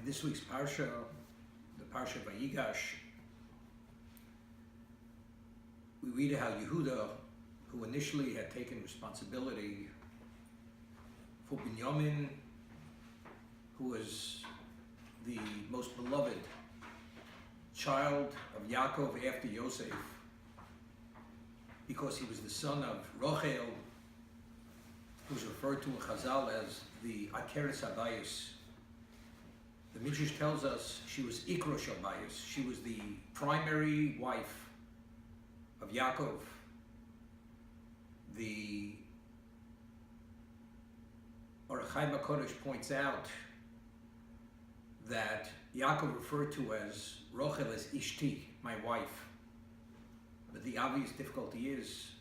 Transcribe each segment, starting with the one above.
In this week's Parsha, the Parsha Vayigash, we read how Yehuda, who initially had taken responsibility for Binyamin, who was the most beloved child of Yaakov after Yosef, because he was the son of Rochel, who's referred to in Chazal as the Akeres Habayis. The Midrash tells us she was Ikro Shabayis. She was the primary wife of Yaakov. The Orach Chaim HaKodesh points out that Yaakov referred to as Rochel as Ishti, my wife. But the obvious difficulty is,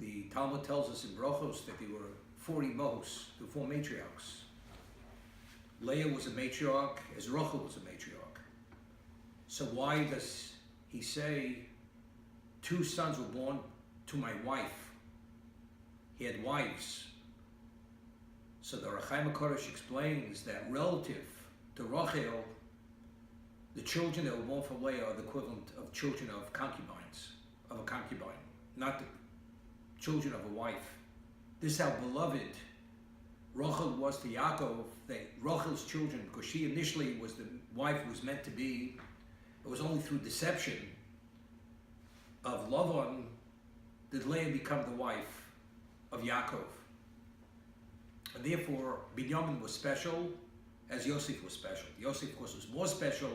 the Talmud tells us in Brochos that there were 40 mohos, the 4 matriarchs. Leah was a matriarch, as Rochel was a matriarch. So why does he say 2 sons were born to my wife? He had wives. So the Orach Chaim HaKodesh explains that relative to Rochel, the children that were born from Leah are the equivalent of children of concubines, of a concubine, not the children of a wife. This is how beloved Rochel was to Yaakov, that Rochel's children, because she initially was the wife who was meant to be, it was only through deception of Lavan did Leah become the wife of Yaakov. And therefore, Binyamin was special, as Yosef was special. Yosef, of course, was more special,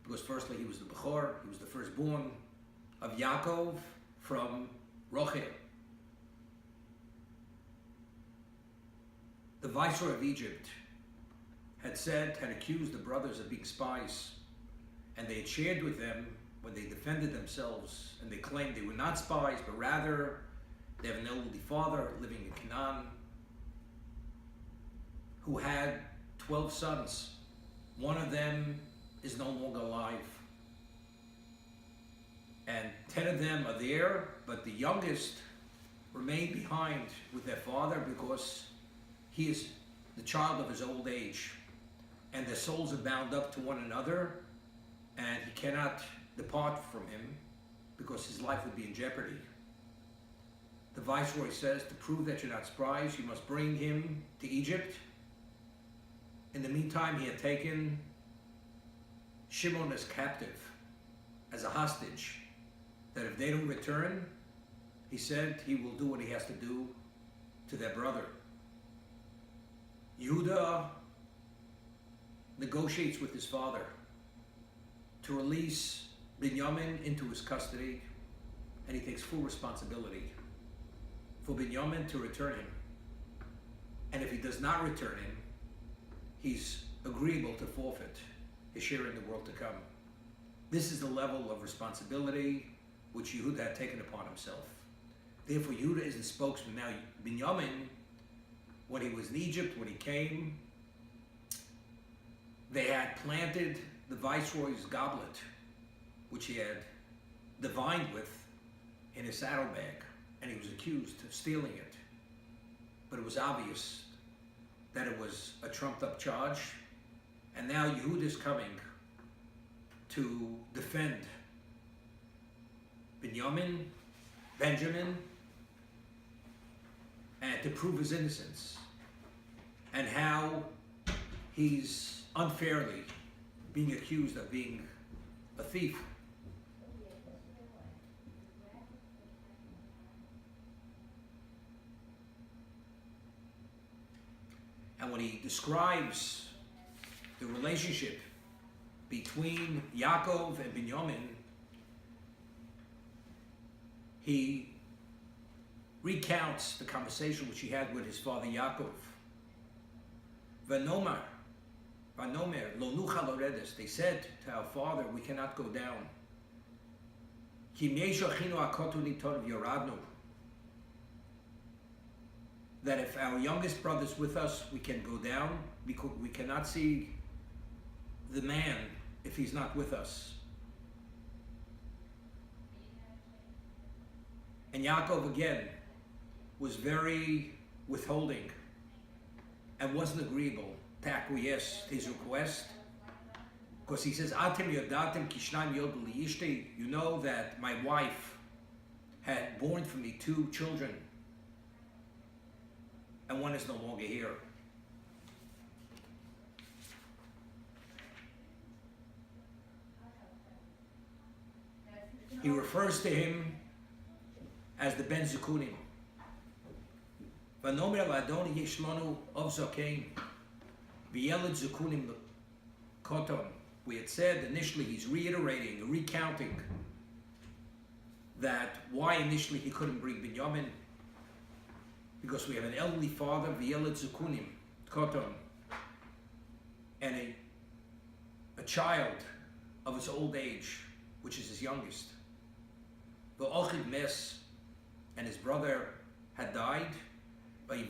because firstly, he was the Bechor, he was the firstborn of Yaakov from Rochel. The viceroy of Egypt had accused the brothers of being spies, and they had shared with them when they defended themselves, and they claimed they were not spies, but rather they have an elderly father living in Canaan who had 12 sons. One of them is no longer alive. And 10 of them are there, but the youngest remained behind with their father because he is the child of his old age. And their souls are bound up to one another, and he cannot depart from him because his life would be in jeopardy. The viceroy says, to prove that you're not spies, you must bring him to Egypt. In the meantime, he had taken Shimon as captive, as a hostage, that if they don't return, he said he will do what he has to do to their brother. Yehuda negotiates with his father to release Binyamin into his custody, and he takes full responsibility for Binyamin to return him. And if he does not return him, he's agreeable to forfeit his share in the world to come. This is the level of responsibility which Yehuda had taken upon himself. Therefore, Yehuda is the spokesman. Now, Binyamin, when he was in Egypt, when he came, they had planted the viceroy's goblet, which he had divined with, in his saddlebag, and he was accused of stealing it. But it was obvious that it was a trumped-up charge, and now Yehuda is coming to defend Benjamin, and to prove his innocence, and how he's unfairly being accused of being a thief. And when he describes the relationship between Yaakov and Binyamin, he recounts the conversation which he had with his father Yaakov. Vanomer, lo nuchal loredes. They said to our father, we cannot go down. Ki me'esh achinu hakotu niton v'yoradnu. That if our youngest brother's with us, we can go down, because we cannot see the man if he's not with us. And Yaakov again was very withholding and wasn't agreeable to acquiesce to his request. Because he says, Atem yodatem kishnayim yod li ishti. You know that my wife had born for me 2 children, and one is no longer here. He refers to him as the Ben Zekunim. Vanomer l'Adoni yesh lanu of zakein v'yeled zekunim koton. We had said initially he's reiterating, recounting that why initially he couldn't bring Binyamin, because we have an elderly father, v'yeled zekunim koton, and a child of his old age, which is his youngest. V'ochid mes, and his brother had died. And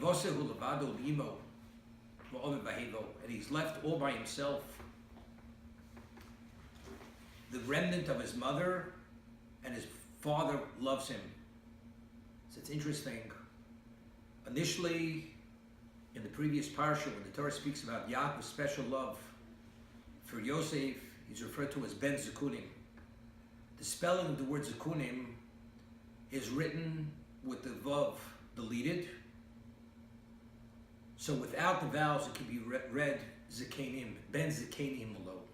he's left all by himself. The remnant of his mother, and his father loves him. So it's interesting. Initially, in the previous parsha, when the Torah speaks about Yaakov's special love for Yosef, he's referred to as Ben Zekunim. The spelling of the word Zekunim is written with the vav deleted. So without the vowels, it can be read Zekanim, Ben Zekanim alone.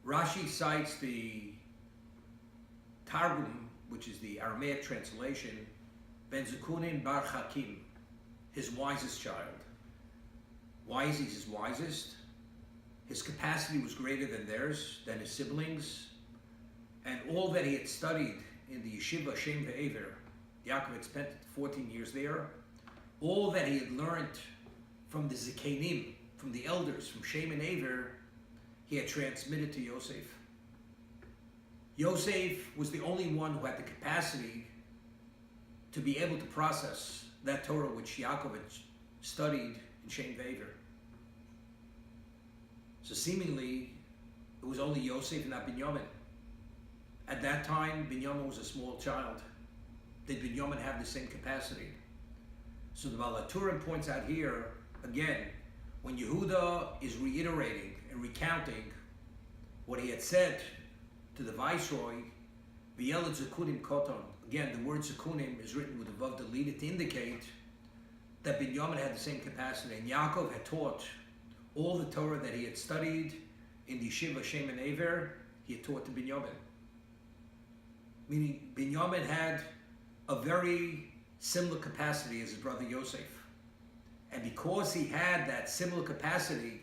Rashi cites the Targum, which is the Aramaic translation, Ben Zekunim Bar Chakim, his wisest child. Why is he his wisest? His capacity was greater than theirs, than his siblings, and all that he had studied in the yeshiva Shem Ve'ever, Yaakov had spent 14 years there. All that he had learned from the Zekanim, from the elders, from Shem and Aver, he had transmitted to Yosef. Yosef was the only one who had the capacity to be able to process that Torah which Yaakov had studied in Shem Ve'ever. So seemingly, it was only Yosef and not Binyamin. At that time, Binyamin was a small child. Did Binyamin have the same capacity? So the Baal HaTurim points out here, again, when Yehuda is reiterating and recounting what he had said to the viceroy, V'yeled Zekunim Koton, again, the word Zekunim is written with the vav deleted to indicate that Binyamin had the same capacity, and Yaakov had taught all the Torah that he had studied in the yeshiva Shem and Aver, he had taught to Binyamin. Meaning, Binyamin had a very similar capacity as his brother Yosef. And because he had that similar capacity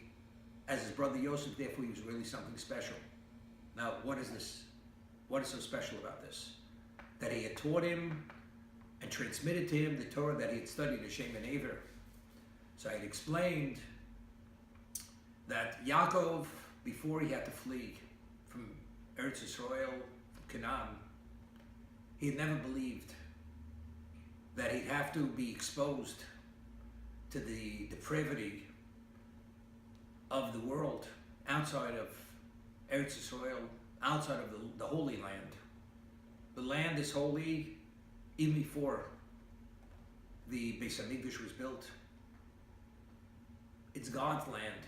as his brother Yosef, therefore he was really something special. Now, what is this? What is so special about this? That he had taught him and transmitted to him the Torah that he had studied in Shem and Aver. So I had explained that Yaakov, before he had to flee from Eretz Yisrael, from Canaan, he had never believed that he'd have to be exposed to the depravity of the world outside of Eretz Yisrael, outside of the Holy Land. The land is holy even before the Beis HaMikdash was built. It's God's land.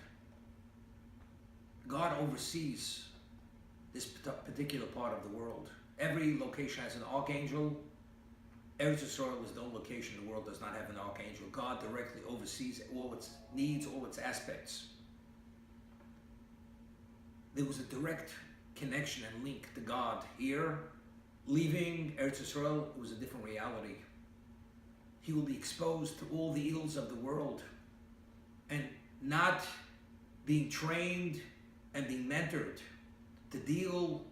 God oversees this particular part of the world. Every location has an archangel. Eretz Yisrael is the only location in the world does not have an archangel. God directly oversees all its needs, all its aspects. There was a direct connection and link to God here. Leaving Eretz Yisrael, it was a different reality. He will be exposed to all the ills of the world, and not being trained and being mentored to deal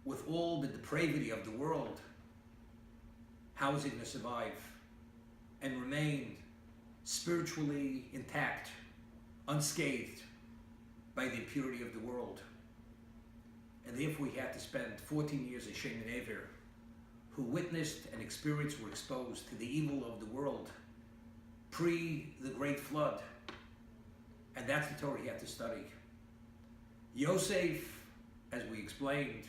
with all the depravity of the world. How is he going to survive and remain spiritually intact, unscathed by the impurity of the world? And therefore he had to spend 14 years in Shem and Aver, who witnessed and experienced, were exposed to the evil of the world pre the great flood. And that's the Torah he had to study. Yosef, as we explained,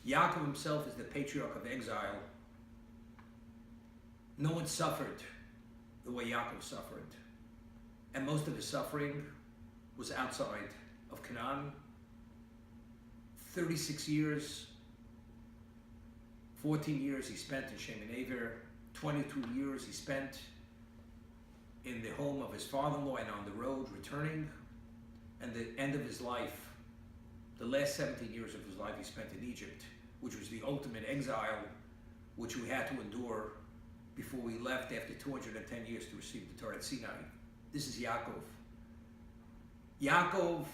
Yaakov himself is the patriarch of exile. No one suffered the way Yaakov suffered. and most of his suffering was outside of Canaan. 36 years, 14 years he spent in Shem and Aver, 22 years he spent in the home of his father-in-law and on the road returning, and the end of his life, the last 17 years of his life he spent in Egypt, which was the ultimate exile, which we had to endure before we left after 210 years to receive the Torah at Sinai. This is Yaakov. Yaakov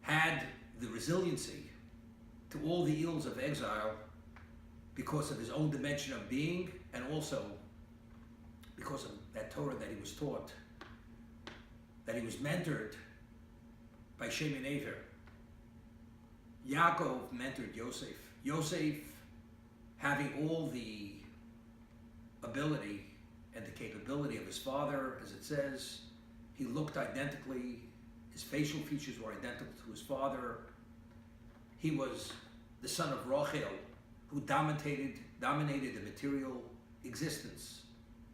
had the resiliency to all the ills of exile because of his own dimension of being, and also because of that Torah that he was taught, that he was mentored by Shem and Aver. Yaakov mentored Yosef. Yosef, having all the ability and the capability of his father, as it says, he looked identically, his facial features were identical to his father. He was the son of Rachel, who dominated the material existence,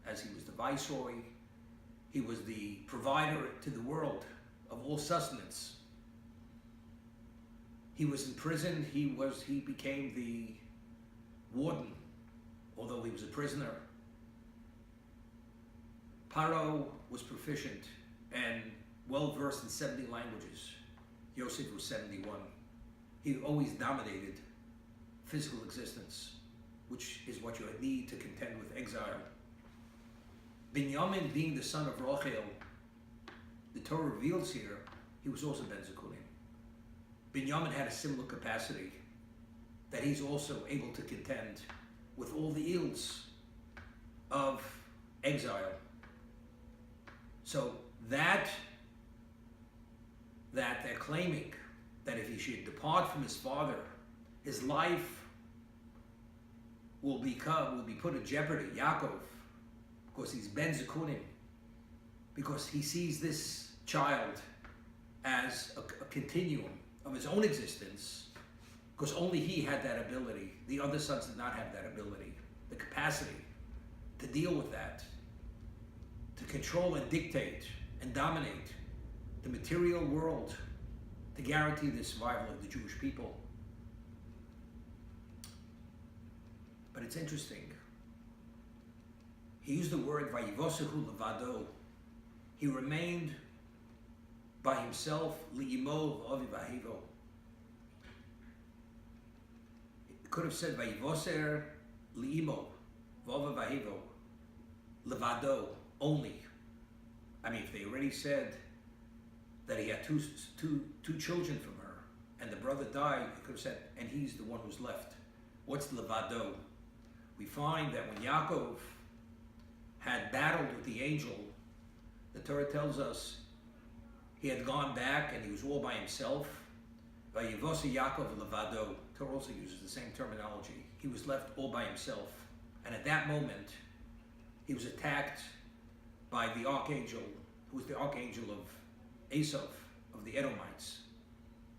as he was the viceroy. He was the provider to the world of all sustenance. He was in prison. He became the warden, although he was a prisoner. Paro was proficient and well versed in 70 languages. Yosef was 71. He always dominated physical existence, which is what you need to contend with exile. Binyamin, being the son of Rachel, the Torah reveals here, he was also Ben Zekunim. Binyamin had a similar capacity, that he's also able to contend with all the ills of exile. So that they're claiming that if he should depart from his father, his life will be put in jeopardy. Yaakov, because he's Ben Zekunim, because he sees this child as a continuum of his own existence, because only he had that ability. The other sons did not have that ability, the capacity to deal with that, to control and dictate and dominate the material world, to guarantee the survival of the Jewish people. But it's interesting. He used the word vayivosehu levado. He remained by himself, li'imo v'avi v'ahivo. It could have said vayivoser li'imo v'avi v'ahivo, levado, only. I mean, if they already said that he had two children from her, and the brother died, he could have said, and he's the one who's left. What's levado? We find that when Yaakov had battled with the angel, the Torah tells us he had gone back and he was all by himself. Vayivose Yaakov levado. Torah also uses the same terminology. He was left all by himself. And at that moment, he was attacked by the archangel, who was the archangel of Esau, of the Edomites.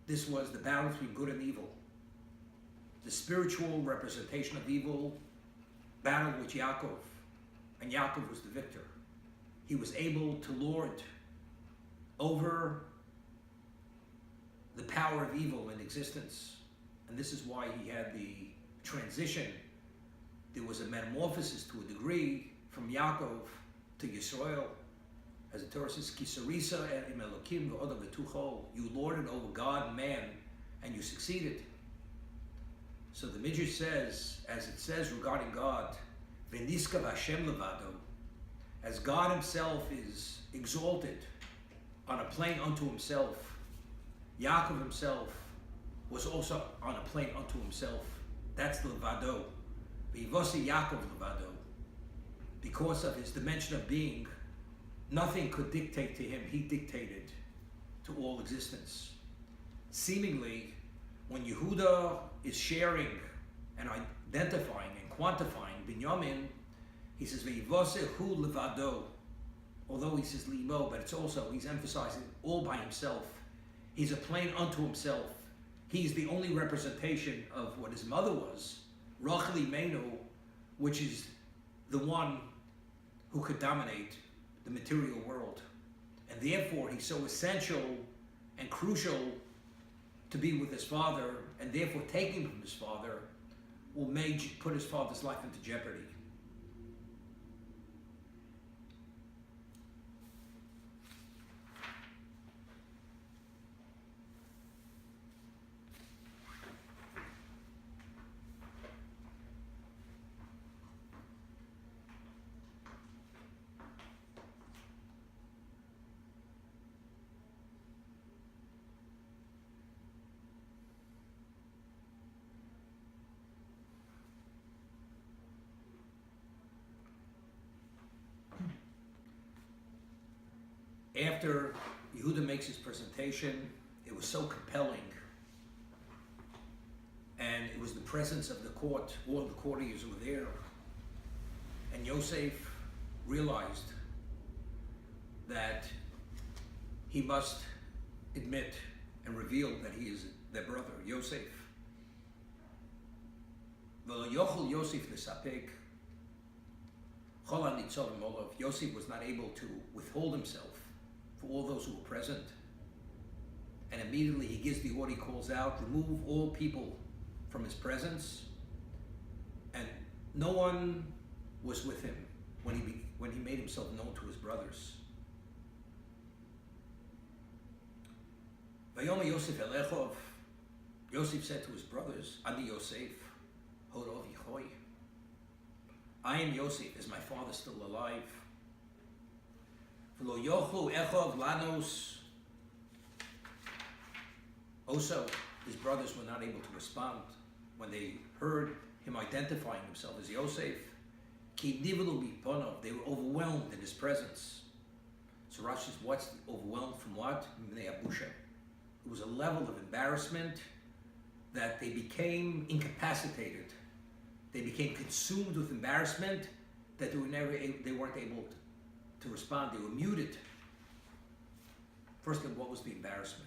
This was the battle between good and evil. The spiritual representation of evil battled with Yaakov, and Yaakov was the victor. He was able to lord over the power of evil in existence. And this is why he had the transition. There was a metamorphosis to a degree from Yaakov to Yisrael. As the Torah says, Kisarisa im Elokim v'odav v'tuchol. You lorded over God and man, and you succeeded. So the Midrash says, as it says regarding God, V'niskav Hashem levado, as God himself is exalted on a plane unto himself, Yaakov himself was also on a plane unto himself. That's levado. V'yivose Yaakov levado. Because of his dimension of being, nothing could dictate to him. He dictated to all existence. Seemingly, when Yehuda is sharing and identifying and quantifying Binyamin, he says, V'yivose hu levado. Although he says limo, but it's also, he's emphasizing all by himself. He's a plane unto himself. He's the only representation of what his mother was, Rachel Imenu, which is the one who could dominate the material world. And therefore, he's so essential and crucial to be with his father, and therefore taking from his father will put his father's life into jeopardy. After Yehuda makes his presentation, it was so compelling, and it was the presence of the court, all the courtiers were there, and Yosef realized that he must admit and reveal that he is their brother, Yosef. V'lo yochel Yosef l'sapek chol hanitzavim olav. Yosef was not able to withhold himself for all those who were present. And immediately he gives the order, he calls out, remove all people from his presence. And no one was with him when he made himself known to his brothers. Vayomer Yosef el Yaakov. Yosef said to his brothers, Ani Yosef, Horov Yichoi. I am Yosef, is my father still alive? V'lo yochlu Echov lanos. Also, his brothers were not able to respond when they heard him identifying himself as Yosef. Ki nivelu biponov. They were overwhelmed in his presence. So Rashi says, what's overwhelmed from what? Mnei abusha. It was a level of embarrassment that they became incapacitated. They became consumed with embarrassment that they weren't able to respond. They were muted. First of all, what was the embarrassment?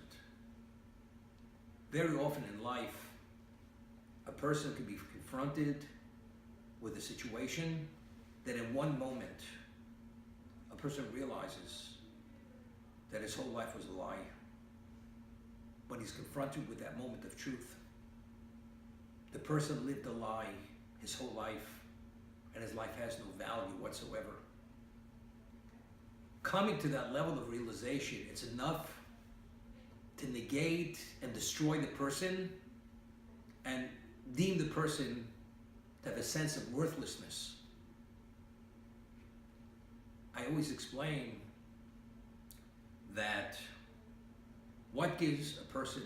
Very often in life, a person can be confronted with a situation that in one moment, a person realizes that his whole life was a lie. When he's confronted with that moment of truth, the person lived a lie his whole life, and his life has no value whatsoever. Coming to that level of realization, it's enough to negate and destroy the person and deem the person to have a sense of worthlessness. I always explain that what gives a person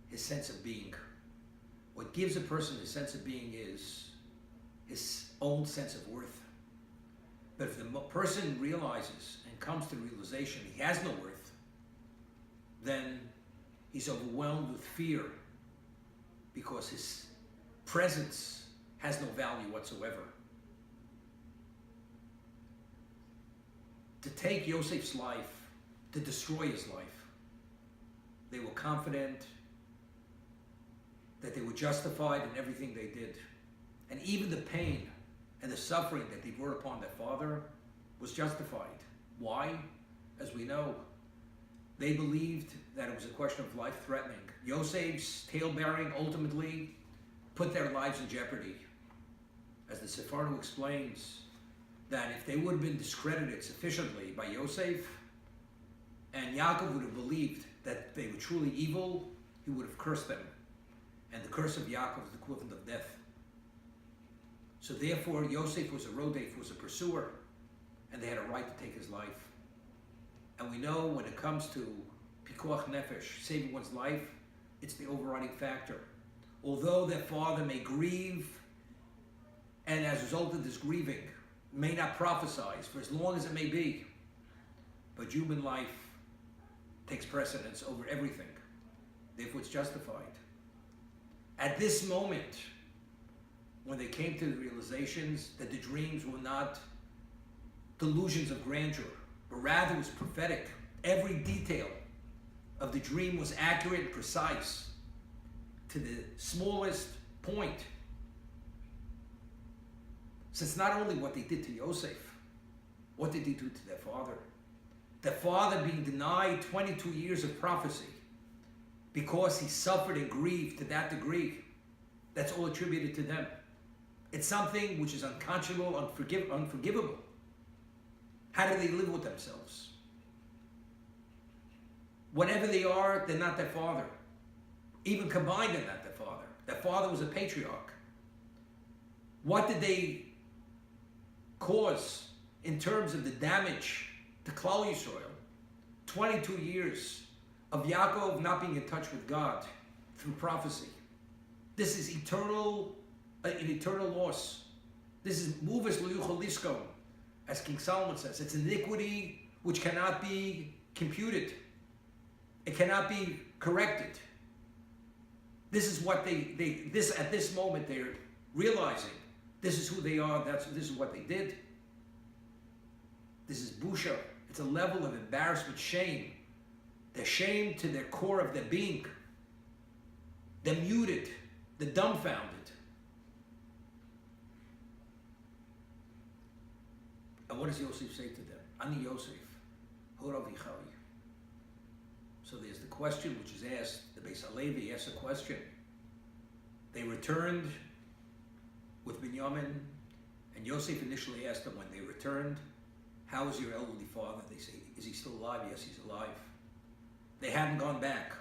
his sense of being? What gives a person his sense of being is his own sense of worth. But if the person realizes and comes to the realization he has no worth, then he's overwhelmed with fear because his presence has no value whatsoever. To take Yosef's life, to destroy his life, they were confident that they were justified in everything they did. And even the pain and the suffering that they brought upon their father was justified. Why? As we know, they believed that it was a question of life-threatening. Yosef's tale-bearing ultimately put their lives in jeopardy. As the Sephardim explains, that if they would have been discredited sufficiently by Yosef, and Yaakov would have believed that they were truly evil, he would have cursed them. And the curse of Yaakov is the equivalent of death. So therefore, Yosef was a rodef, was a pursuer, and they had a right to take his life. And we know when it comes to pikuach nefesh, saving one's life, it's the overriding factor. Although their father may grieve, and as a result of this grieving, may not prophesize for as long as it may be, but human life takes precedence over everything. Therefore, it's justified. At this moment, when they came to the realizations that the dreams were not delusions of grandeur, but rather was prophetic, every detail of the dream was accurate and precise to the smallest point. So it's not only what they did to Yosef, What did they do to their father? Their father being denied 22 years of prophecy because he suffered and grieved to that degree. That's all attributed to them. It's something which is unconscionable, unforgivable. How do they live with themselves? Whatever they are, they're not their father. Even combined, they're not their father. Their father was a patriarch. What did they cause in terms of the damage to Klal Yisrael? 22 years of Yaakov not being in touch with God through prophecy. This is eternal, an eternal loss. This is movus lo yuchal liskom, as King Solomon says. It's iniquity which cannot be computed. It cannot be corrected. This is what this at this moment they're realizing. This is who they are. This is what they did. This is busha. It's a level of embarrassment, shame. They're shamed to their core of their being. They're muted. They're dumbfounded. And what does Yosef say to them? Ani Yosef, horav yichai. So there's the question which is asked. The Beis Halevi asks a question. They returned with Binyamin, and Yosef initially asked them when they returned, how is your elderly father? They say, is he still alive? Yes, he's alive. They hadn't gone back.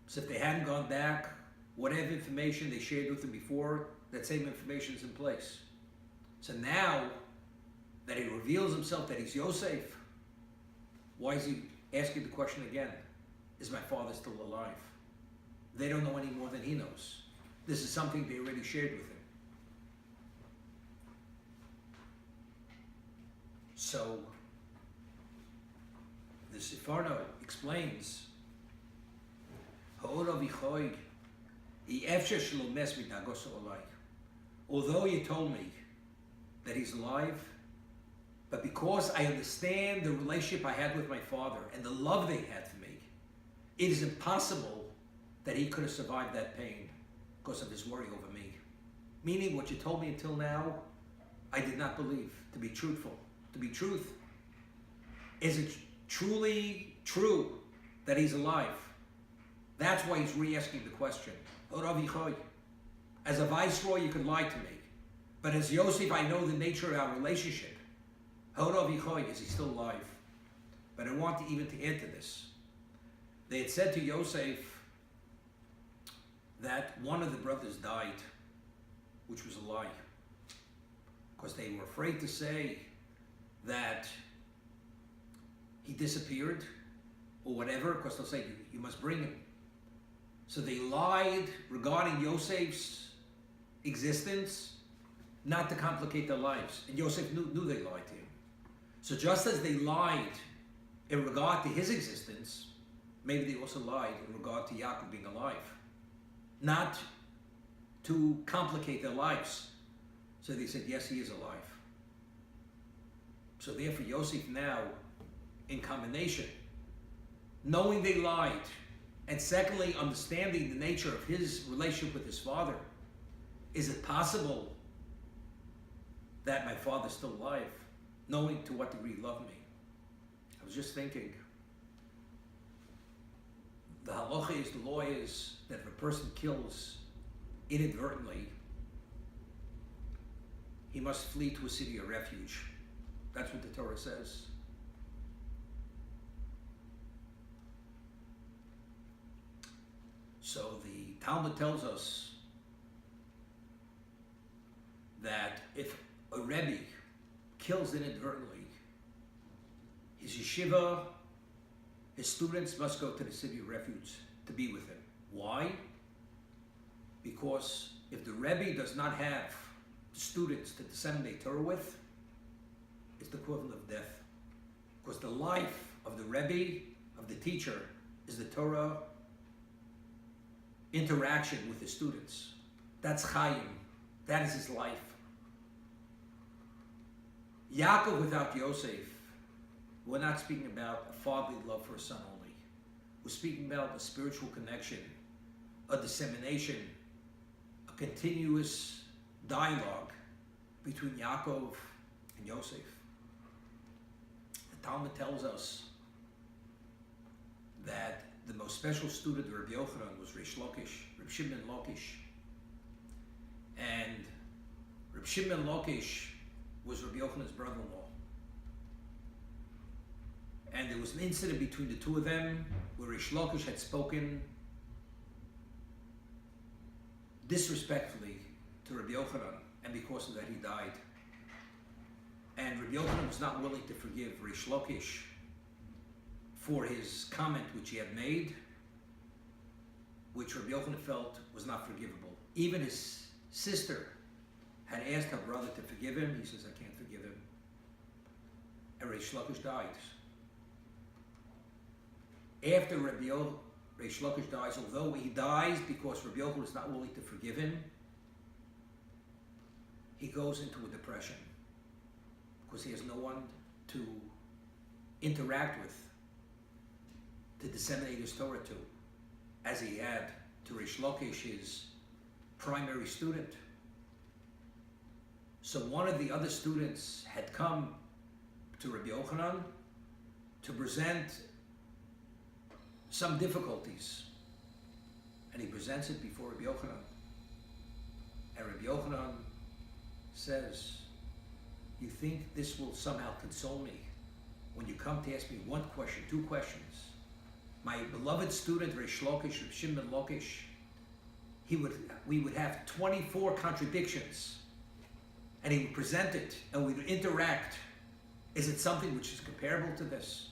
So if they hadn't gone back, whatever information they shared with him before, that same information is in place. So now that he reveals himself that he's Yosef, why is he asking the question again? Is my father still alive? They don't know any more than he knows. This is something they already shared with him. So the Sefarno explains, although you told me that he's alive, but because I understand the relationship I had with my father and the love they had for me, it is impossible that he could have survived that pain because of his worry over me. Meaning what you told me until now, I did not believe. To be truthful, to be truth. Is it truly true that he's alive? That's why he's re-asking the question. As a viceroy, you could lie to me. But as Yosef, I know the nature of our relationship. Is he still alive? But I want to even to add to this. They had said to Yosef that one of the brothers died, which was a lie. Because they were afraid to say that he disappeared or whatever, because they'll say, you must bring him. So they lied regarding Yosef's existence, not to complicate their lives. And Yosef knew they lied to him. So just as they lied in regard to his existence, maybe they also lied in regard to Yaakov being alive. Not to complicate their lives. So they said, yes, he is alive. So therefore, Yosef now, in combination, knowing they lied, and secondly, understanding the nature of his relationship with his father, is it possible that my father's still alive, knowing to what degree he loved me? I was just thinking, the halacha is, the law is, that if a person kills inadvertently, he must flee to a city of refuge. That's what the Torah says. So the Talmud tells us that if a Rebbe kills inadvertently, his yeshiva, his students must go to the city of refuge to be with him. Why? Because if the Rebbe does not have students to disseminate Torah with, it's the equivalent of death. Because the life of the Rebbe, of the teacher, is the Torah interaction with the students. That's Chaim. That is his life. Yaakov without Yosef, we're not speaking about a fatherly love for a son only. We're speaking about a spiritual connection, a dissemination, a continuous dialogue between Yaakov and Yosef. Talmud tells us that the most special student of Rabbi Yochanan was Reish Lakish, Reb Shimon Lakish. And Reb Shimon Lakish was Rabbi Yochanan's brother-in-law. And there was an incident between the two of them where Reish Lakish had spoken disrespectfully to Rabbi Yochanan, and because of that he died. And Rabbi Yochanan was not willing to forgive Reish Lakish for his comment which he had made, which Rabbi Yochanan felt was not forgivable. Even his sister had asked her brother to forgive him. He says, I can't forgive him. And Reish Lakish died. After Reish Lakish dies, although he dies because Rabbi Yochanan is not willing to forgive him, he goes into a depression because he has no one to interact with, to disseminate his Torah to, as he had to Reish Lakish, his primary student. So one of the other students had come to Rabbi Yochanan to present some difficulties, and he presents it before Rabbi Yochanan. And Rabbi Yochanan says, you think this will somehow console me when you come to ask me one question, two questions? My beloved student, Reish Lakish, Reb Shimon Lakish, we would have 24 contradictions, and he would present it, and we would interact. Is it something which is comparable to this?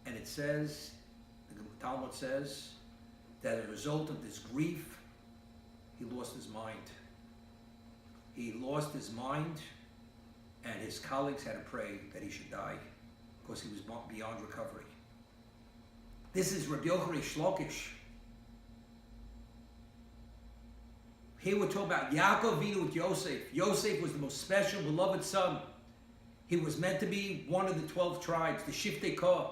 And it says, the Talmud says, that as a result of this grief, he lost his mind. He lost his mind, and his colleagues had to pray that he should die because he was beyond recovery. This is Rabbi Yochanan Reish Lakish. Here we're talking about Yaakov Avinu with Yosef. Yosef was the most special, beloved son. He was meant to be one of the 12 tribes, the Shiftei Kah,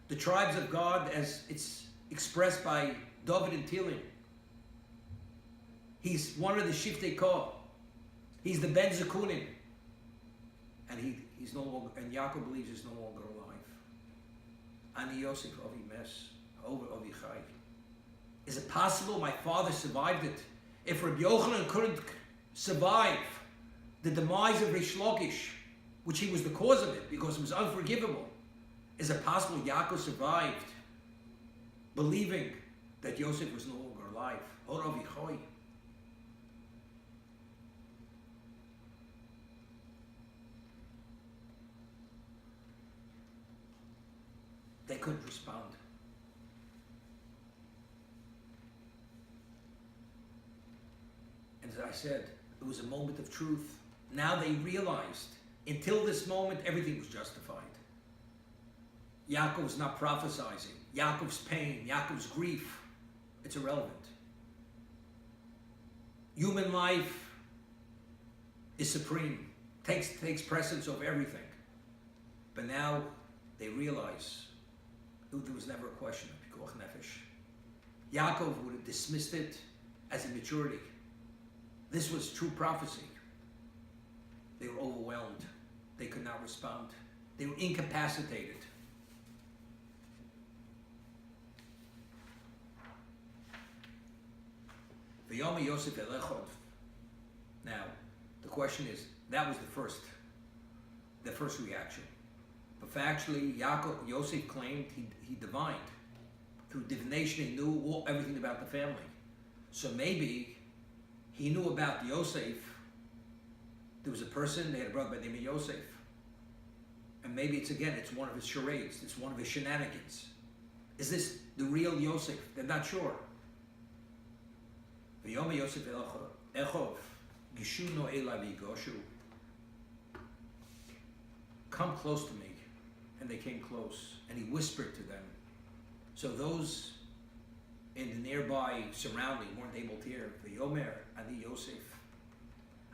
the tribes of God as it's expressed by David and Tehillim. He's one of the Shiftei Kah. He's the Ben Zekunim. And he's no longer, and Yaakov believes he's no longer alive. Ani Yosef Avi Mes, over Avi Chai. Is it possible my father survived it? If Rabbi Yochanan couldn't survive the demise of Reish Lakish, which he was the cause of it because it was unforgivable, is it possible Yaakov survived believing that Yosef was no longer alive? Or Avi Chai. They couldn't respond. And as I said, it was a moment of truth. Now they realized, until this moment, everything was justified. Yaakov was not prophesizing. Yaakov's pain, Yaakov's grief, it's irrelevant. Human life is supreme, takes precedence over everything. But now they realize there was never a question of pikuach nefesh. Yaakov would have dismissed it as immaturity. This was true prophecy. They were overwhelmed. They could not respond. They were incapacitated. V'yomer Yosef elechod. Now, the question is, that was the first reaction. But factually, Yosef claimed he divined. Through divination, he knew everything about the family. So maybe he knew about Yosef. There was a person, they had a brother by the name of Yosef. And maybe it's one of his charades. It's one of his shenanigans. Is this the real Yosef? They're not sure. V'yomer Yosef Echov, Gishu no Elai v'yigoshu. Come close to me. And they came close, and he whispered to them. So those in the nearby surrounding weren't able to hear. V'yomer ani Yosef,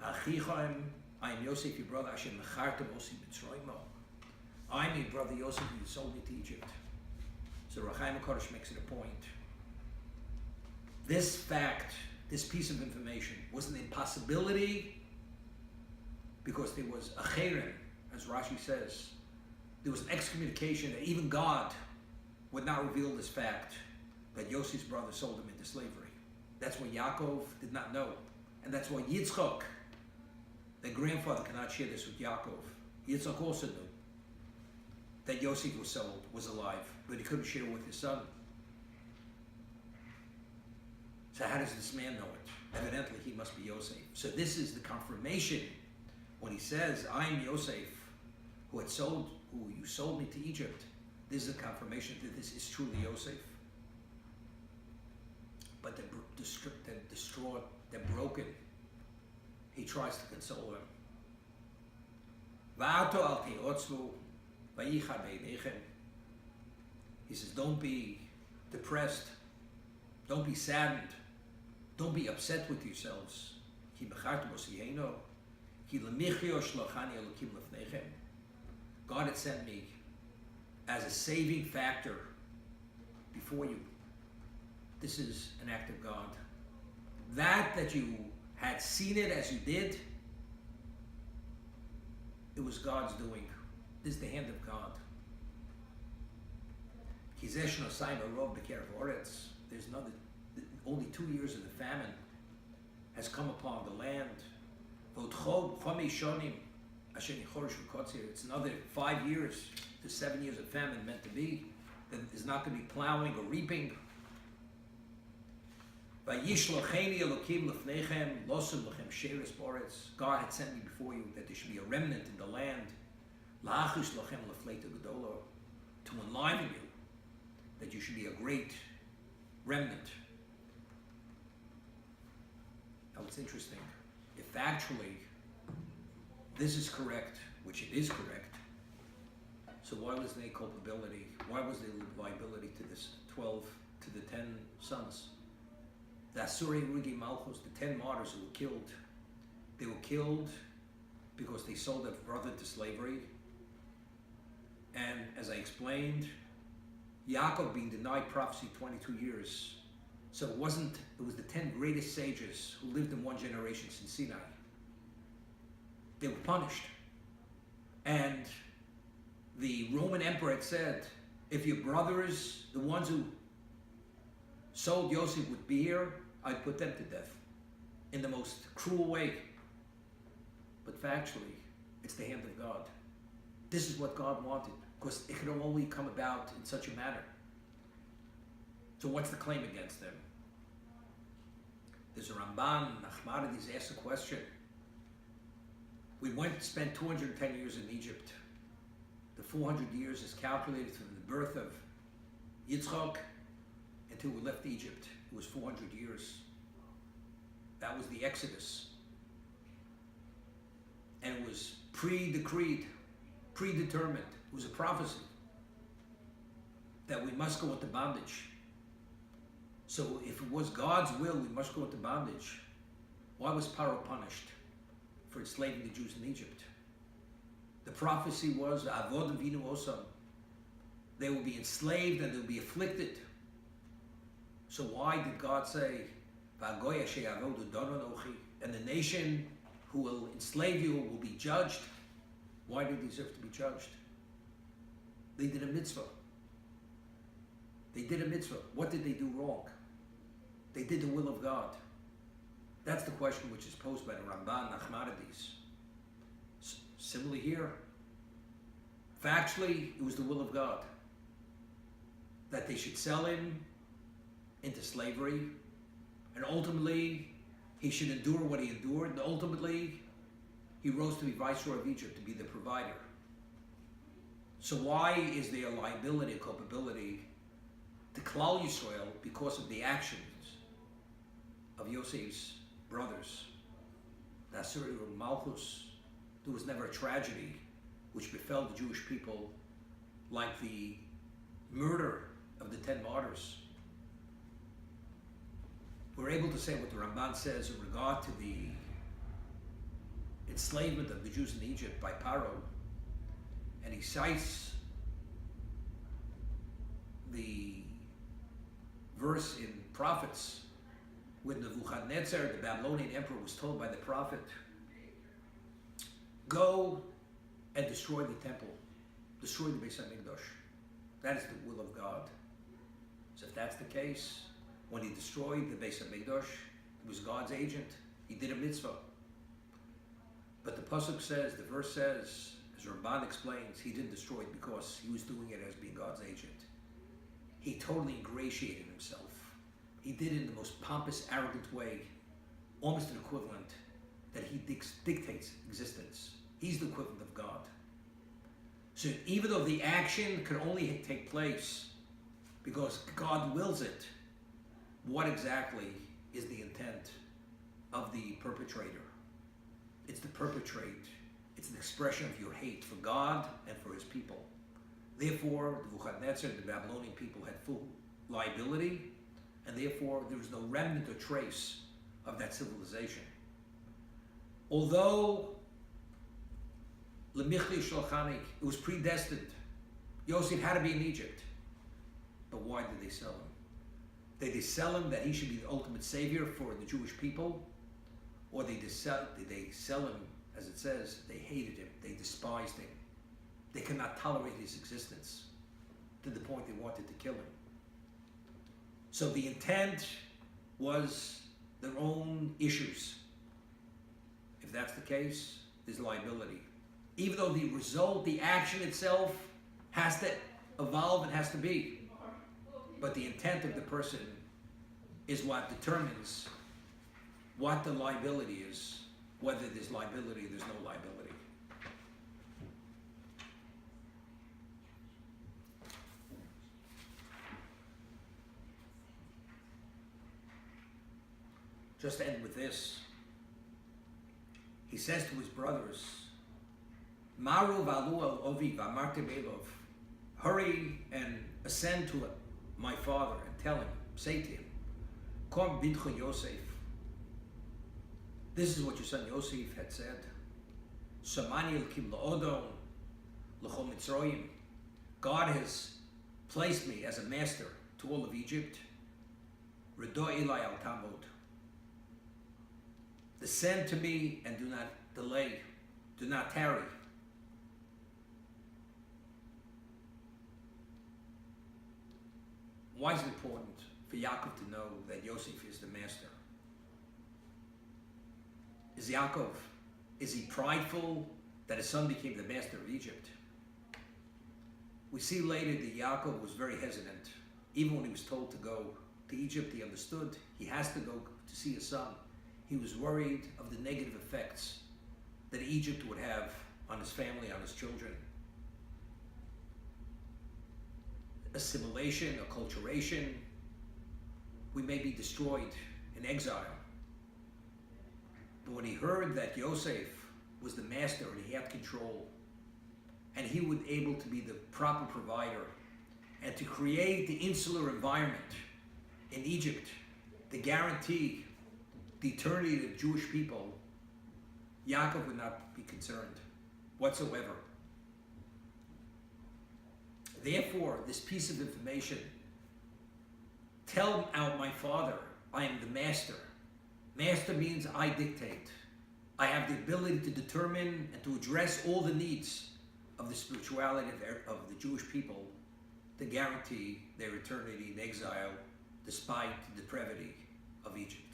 Achichaim, I am Yosef, your brother. Asher mechartem osi b'tzroimo. I'm your brother Yosef, you sold me to Egypt. So Rachaim HaKadosh makes it a point. This fact, this piece of information, was an impossibility because there was a cherem, as Rashi says. there was an excommunication that even God would not reveal this fact that Yosef's brother sold him into slavery. That's what Yaakov did not know. And that's why Yitzchak, their grandfather, cannot share this with Yaakov. Yitzchak also knew that Yosef was alive, but he couldn't share it with his son. So how does this man know it? Evidently, he must be Yosef. So this is the confirmation when he says, "I am Yosef, who you sold me to Egypt." This is a confirmation that this is truly Yosef. But they're distraught, they're broken. He tries to console them. He says, don't be depressed, don't be saddened, don't be upset with yourselves. God had sent me as a saving factor before you. This is an act of God. That you had seen it as you did, it was God's doing. This is the hand of God. There's only 2 years of the famine has come upon the land. It's another 5 years to 7 years of famine meant to be. That is not going to be plowing or reaping. God had sent me before you that there should be a remnant in the land to enliven you, that you should be a great remnant. Now it's interesting, if actually this is correct, which it is correct, so why was there culpability? Why was there liability to this 10 sons? The Asuri Rugi Malchus, the 10 martyrs who were killed, they were killed because they sold their brother to slavery. And as I explained, Yaakov being denied prophecy 22 years. So it was the 10 greatest sages who lived in one generation since Sinai. They were punished. And the Roman emperor had said, if your brothers, the ones who sold Yosef, would be here, I'd put them to death in the most cruel way. But factually, it's the hand of God. This is what God wanted, because it could only come about in such a manner. So what's the claim against them? There's a Ramban, Nachmanides asks a question. We spent 210 years in Egypt. The 400 years is calculated from the birth of Yitzchak until we left Egypt. It was 400 years. That was the Exodus. And it was pre-decreed, predetermined. It was a prophecy that we must go into bondage. So if it was God's will, we must go into bondage. Why was Paro punished for enslaving the Jews in Egypt? The prophecy was, Avod Vinu Osam. They will be enslaved and they will be afflicted. So why did God say, and the nation who will enslave you will be judged? Why do they deserve to be judged? They did a mitzvah. They did a mitzvah. What did they do wrong? They did the will of God. That's the question which is posed by the Ramban Nachmanides. Similarly here, factually, it was the will of God that they should sell him into slavery, and ultimately he should endure what he endured, and ultimately he rose to be viceroy of Egypt, to be the provider. So why is there a liability, a culpability to Klal Yisrael because of the actions of Yosef's brothers? The Asuri Malchus. There was never a tragedy which befell the Jewish people like the murder of the 10 martyrs. We're able to say what the Ramban says in regard to the enslavement of the Jews in Egypt by Paro, and he cites the verse in Prophets when Nebuchadnezzar, the Babylonian emperor, was told by the prophet, go and destroy the temple. destroy the Beis HaMikdash. That is the will of God. So if that's the case, when he destroyed the Beis HaMikdash, he was God's agent. He did a mitzvah. But the pasuk says, the verse says, as Ramban explains, he didn't destroy it because he was doing it as being God's agent. He totally ingratiated himself. He did it in the most pompous, arrogant way, almost an equivalent that he dictates existence. He's the equivalent of God. So even though the action can only take place because God wills it, what exactly is the intent of the perpetrator? It's to perpetrate. It's an expression of your hate for God and for his people. Therefore, Nebuchadnezzar and the Babylonian people had full liability, and therefore there was no remnant or trace of that civilization. Although Lemichli Shalchani, it was predestined. Yosef had to be in Egypt. But why did they sell him? Did they sell him that he should be the ultimate savior for the Jewish people? Or did they sell him, as it says, they hated him, they despised him. They could not tolerate his existence to the point they wanted to kill him. So the intent was their own issues. If that's the case, there's liability. Even though the result, the action itself, has to evolve and has to be. But the intent of the person is what determines what the liability is, whether there's liability or there's no liability. Just to end with this, he says to his brothers, Maru v'alu al ovi v'amartem elov, hurry and ascend to my father and tell him, say to him, Kom bidcho Yosef. This is what your son Yosef had said. Samani elkim la'odom l'chol Mitzrayim. God has placed me as a master to all of Egypt. Redo ilai al tamod. Descend to me and do not delay, do not tarry. Why is it important for Yaakov to know that Yosef is the master? Is Yaakov, is he prideful that his son became the master of Egypt? We see later that Yaakov was very hesitant. Even when he was told to go to Egypt, he understood he has to go to see his son. He was worried of the negative effects that Egypt would have on his family, on his children. Assimilation, acculturation. We may be destroyed in exile. But when he heard that Yosef was the master and he had control, and he would be able to be the proper provider, and to create the insular environment in Egypt to guarantee the eternity of the Jewish people, Yaakov would not be concerned whatsoever. Therefore, this piece of information, tell out my father, I am the master. Master means I dictate. I have the ability to determine and to address all the needs of the spirituality of the Jewish people to guarantee their eternity in exile despite the depravity of Egypt.